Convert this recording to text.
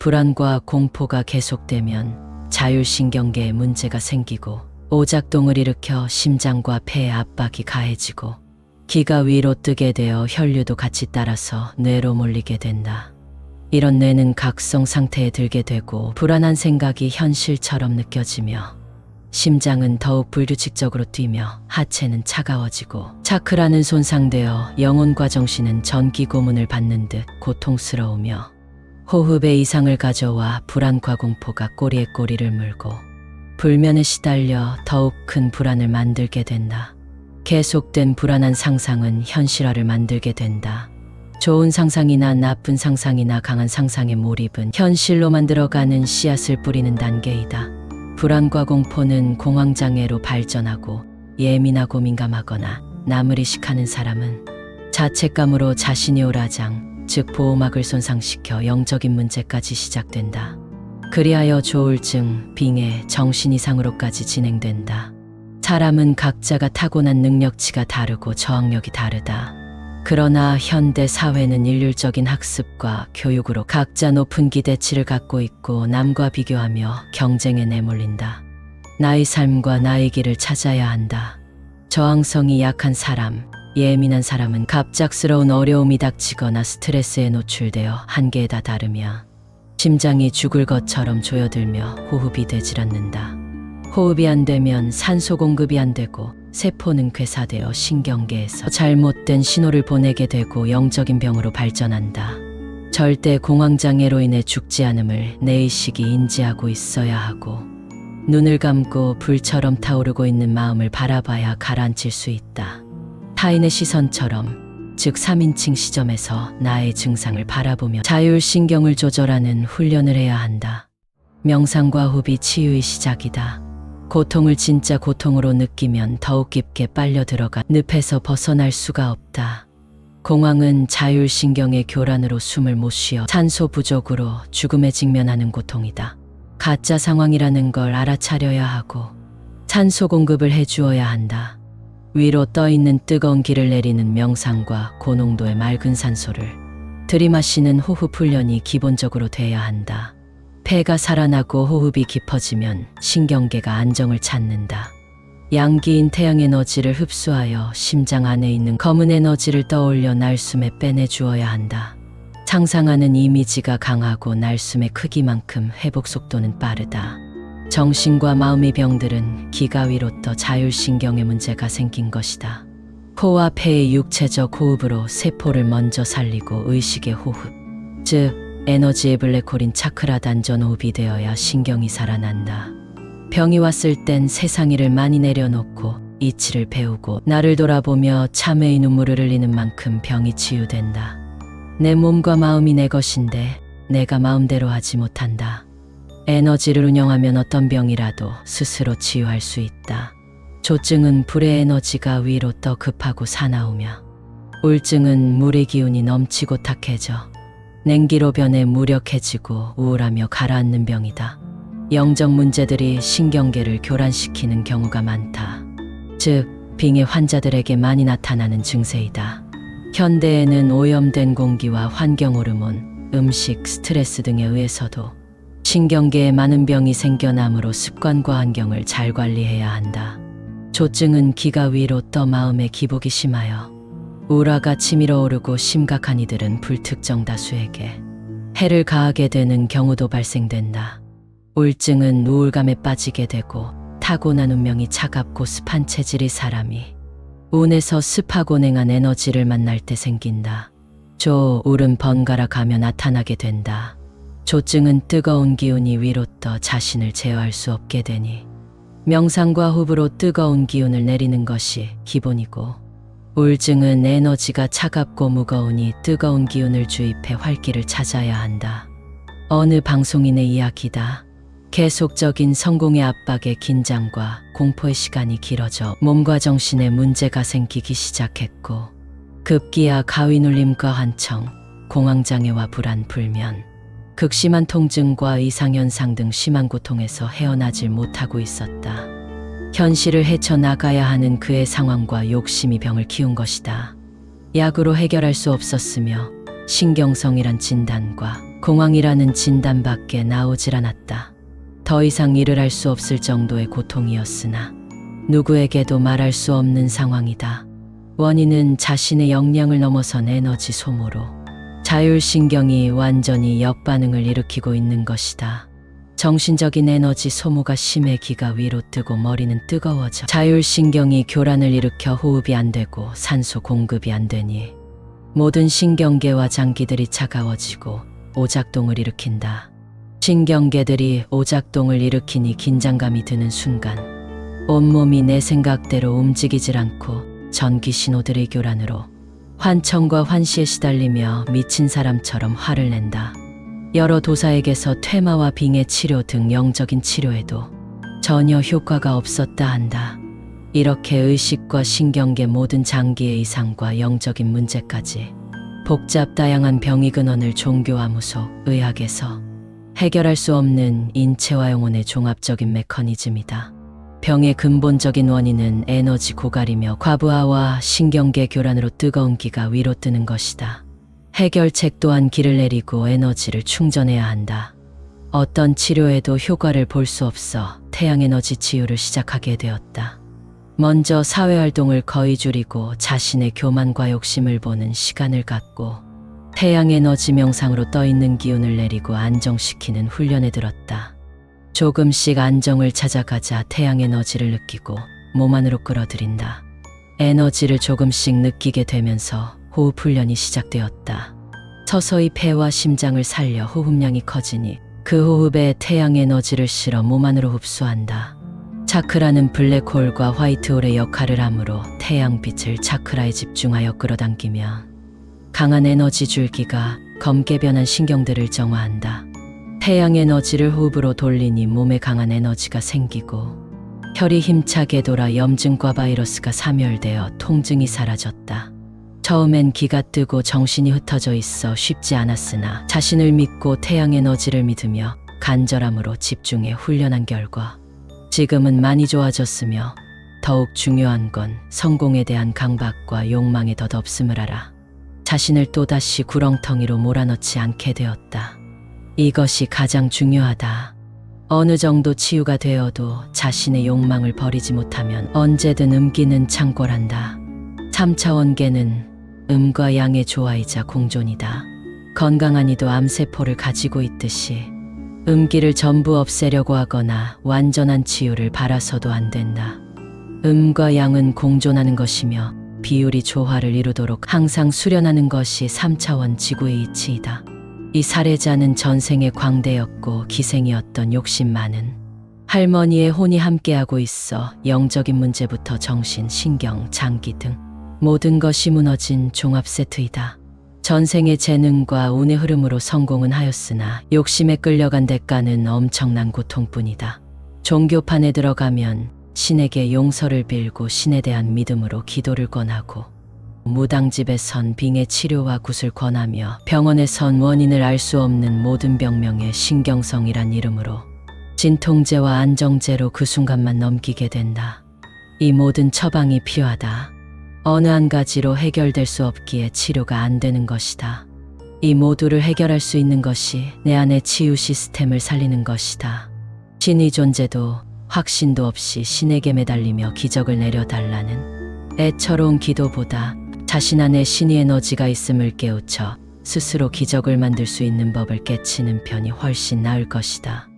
불안과 공포가 계속되면 자율신경계에 문제가 생기고 오작동을 일으켜 심장과 폐의 압박이 가해지고 기가 위로 뜨게 되어 혈류도 같이 따라서 뇌로 몰리게 된다. 이런 뇌는 각성 상태에 들게 되고 불안한 생각이 현실처럼 느껴지며 심장은 더욱 불규칙적으로 뛰며 하체는 차가워지고 차크라는 손상되어 영혼과 정신은 전기 고문을 받는 듯 고통스러우며 호흡에 이상을 가져와 불안과 공포가 꼬리에 꼬리를 물고 불면에 시달려 더욱 큰 불안을 만들게 된다. 계속된 불안한 상상은 현실화를 만들게 된다. 좋은 상상이나 나쁜 상상이나 강한 상상의 몰입은 현실로 만들어가는 씨앗을 뿌리는 단계이다. 불안과 공포는 공황장애로 발전하고 예민하고 민감하거나 남을 의식하는 사람은 자책감으로 자신이 오라장, 즉 보호막을 손상시켜 영적인 문제까지 시작된다. 그리하여 조울증, 빙해, 정신 이상으로까지 진행된다. 사람은 각자가 타고난 능력치가 다르고 저항력이 다르다. 그러나 현대 사회는 일률적인 학습과 교육으로 각자 높은 기대치를 갖고 있고 남과 비교하며 경쟁에 내몰린다. 나의 삶과 나의 길을 찾아야 한다. 저항성이 약한 사람, 예민한 사람은 갑작스러운 어려움이 닥치거나 스트레스에 노출되어 한계에 다다르며 심장이 죽을 것처럼 조여들며 호흡이 되질 않는다. 호흡이 안 되면 산소 공급이 안 되고 세포는 괴사되어 신경계에서 잘못된 신호를 보내게 되고 영적인 병으로 발전한다. 절대 공황장애로 인해 죽지 않음을 내 의식이 인지하고 있어야 하고 눈을 감고 불처럼 타오르고 있는 마음을 바라봐야 가라앉힐 수 있다. 타인의 시선처럼, 즉 3인칭 시점에서 나의 증상을 바라보며 자율신경을 조절하는 훈련을 해야 한다. 명상과 호흡이 치유의 시작이다. 고통을 진짜 고통으로 느끼면 더욱 깊게 빨려 들어가 늪에서 벗어날 수가 없다. 공황은 자율신경의 교란으로 숨을 못 쉬어 산소 부족으로 죽음에 직면하는 고통이다. 가짜 상황이라는 걸 알아차려야 하고 산소 공급을 해주어야 한다. 위로 떠있는 뜨거운 기를 내리는 명상과 고농도의 맑은 산소를 들이마시는 호흡 훈련이 기본적으로 돼야 한다. 폐가 살아나고 호흡이 깊어지면 신경계가 안정을 찾는다. 양기인 태양 에너지를 흡수하여 심장 안에 있는 검은 에너지를 떠올려 날숨에 빼내주어야 한다. 상상하는 이미지가 강하고 날숨의 크기만큼 회복 속도는 빠르다. 정신과 마음의 병들은 기가 위로 떠 자율신경에 문제가 생긴 것이다. 코와 폐의 육체적 호흡으로 세포를 먼저 살리고 의식의 호흡, 즉 에너지의 블랙홀인 차크라 단전 호흡이 되어야 신경이 살아난다. 병이 왔을 땐 세상 일을 많이 내려놓고 이치를 배우고 나를 돌아보며 참회의 눈물을 흘리는 만큼 병이 치유된다. 내 몸과 마음이 내 것인데 내가 마음대로 하지 못한다. 에너지를 운영하면 어떤 병이라도 스스로 치유할 수 있다. 조증은 불의 에너지가 위로 떠 급하고 사나우며 우울증은 물의 기운이 넘치고 탁해져 냉기로 변해 무력해지고 우울하며 가라앉는 병이다. 영적 문제들이 신경계를 교란시키는 경우가 많다. 즉, 빙의 환자들에게 많이 나타나는 증세이다. 현대에는 오염된 공기와 환경 호르몬, 음식, 스트레스 등에 의해서도 신경계에 많은 병이 생겨나므로 습관과 환경을 잘 관리해야 한다. 조증은 기가 위로 떠 마음에 기복이 심하여 우라가 치밀어 오르고 심각한 이들은 불특정 다수에게 해를 가하게 되는 경우도 발생된다. 우울증은 우울감에 빠지게 되고 타고난 운명이 차갑고 습한 체질의 사람이 운에서 습하고 냉한 에너지를 만날 때 생긴다. 조울은 번갈아 가며 나타나게 된다. 조증은 뜨거운 기운이 위로 떠 자신을 제어할 수 없게 되니 명상과 호흡으로 뜨거운 기운을 내리는 것이 기본이고 우울증은 에너지가 차갑고 무거우니 뜨거운 기운을 주입해 활기를 찾아야 한다. 어느 방송인의 이야기다. 계속적인 성공의 압박에 긴장과 공포의 시간이 길어져 몸과 정신에 문제가 생기기 시작했고 급기야 가위 눌림과 환청, 공황장애와 불안, 불면, 극심한 통증과 이상현상 등 심한 고통에서 헤어나질 못하고 있었다. 현실을 헤쳐나가야 하는 그의 상황과 욕심이 병을 키운 것이다. 약으로 해결할 수 없었으며 신경성이란 진단과 공황이라는 진단밖에 나오질 않았다. 더 이상 일을 할 수 없을 정도의 고통이었으나 누구에게도 말할 수 없는 상황이다. 원인은 자신의 역량을 넘어선 에너지 소모로 자율신경이 완전히 역반응을 일으키고 있는 것이다. 정신적인 에너지 소모가 심해 기가 위로 뜨고 머리는 뜨거워져 자율신경이 교란을 일으켜 호흡이 안 되고 산소 공급이 안 되니 모든 신경계와 장기들이 차가워지고 오작동을 일으킨다. 신경계들이 오작동을 일으키니 긴장감이 드는 순간 온몸이 내 생각대로 움직이질 않고 전기 신호들의 교란으로 환청과 환시에 시달리며 미친 사람처럼 화를 낸다. 여러 도사에게서 퇴마와 빙의 치료 등 영적인 치료에도 전혀 효과가 없었다 한다. 이렇게 의식과 신경계 모든 장기의 이상과 영적인 문제까지 복잡 다양한 병의 근원을 종교와 무속, 의학에서 해결할 수 없는 인체와 영혼의 종합적인 메커니즘이다. 병의 근본적인 원인은 에너지 고갈이며 과부하와 신경계 교란으로 뜨거운 기가 위로 뜨는 것이다. 해결책 또한 기를 내리고 에너지를 충전해야 한다. 어떤 치료에도 효과를 볼 수 없어 태양에너지 치유를 시작하게 되었다. 먼저 사회활동을 거의 줄이고 자신의 교만과 욕심을 보는 시간을 갖고 태양에너지 명상으로 떠있는 기운을 내리고 안정시키는 훈련에 들었다. 조금씩 안정을 찾아가자 태양에너지를 느끼고 몸 안으로 끌어들인다. 에너지를 조금씩 느끼게 되면서 호흡 훈련이 시작되었다. 서서히 폐와 심장을 살려 호흡량이 커지니 그 호흡에 태양에너지를 실어 몸 안으로 흡수한다. 차크라는 블랙홀과 화이트홀의 역할을 하므로 태양빛을 차크라에 집중하여 끌어당기면 강한 에너지 줄기가 검게 변한 신경들을 정화한다. 태양에너지를 호흡으로 돌리니 몸에 강한 에너지가 생기고 혈이 힘차게 돌아 염증과 바이러스가 사멸되어 통증이 사라졌다. 처음엔 기가 뜨고 정신이 흩어져 있어 쉽지 않았으나 자신을 믿고 태양에너지를 믿으며 간절함으로 집중해 훈련한 결과 지금은 많이 좋아졌으며 더욱 중요한 건 성공에 대한 강박과 욕망에 덧없음을 알아 자신을 또다시 구렁텅이로 몰아넣지 않게 되었다. 이것이 가장 중요하다. 어느 정도 치유가 되어도 자신의 욕망을 버리지 못하면 언제든 음기는 창궐한다. 3차원계는 음과 양의 조화이자 공존이다. 건강한 이도 암세포를 가지고 있듯이 음기를 전부 없애려고 하거나 완전한 치유를 바라서도 안 된다. 음과 양은 공존하는 것이며 비율이 조화를 이루도록 항상 수련하는 것이 3차원 지구의 이치이다. 이 사례자는 전생에 광대였고 기생이었던 욕심 많은 할머니의 혼이 함께하고 있어 영적인 문제부터 정신, 신경, 장기 등 모든 것이 무너진 종합 세트이다. 전생의 재능과 운의 흐름으로 성공은 하였으나 욕심에 끌려간 대가는 엄청난 고통뿐이다. 종교판에 들어가면 신에게 용서를 빌고 신에 대한 믿음으로 기도를 권하고 무당집에선 빙의 치료와 굿을 권하며 병원에선 원인을 알 수 없는 모든 병명의 신경성이란 이름으로 진통제와 안정제로 그 순간만 넘기게 된다. 이 모든 처방이 필요하다. 어느 한 가지로 해결될 수 없기에 치료가 안 되는 것이다. 이 모두를 해결할 수 있는 것이 내 안의 치유 시스템을 살리는 것이다. 신의 존재도 확신도 없이 신에게 매달리며 기적을 내려달라는 애처로운 기도보다 자신 안에 신의 에너지가 있음을 깨우쳐 스스로 기적을 만들 수 있는 법을 깨치는 편이 훨씬 나을 것이다.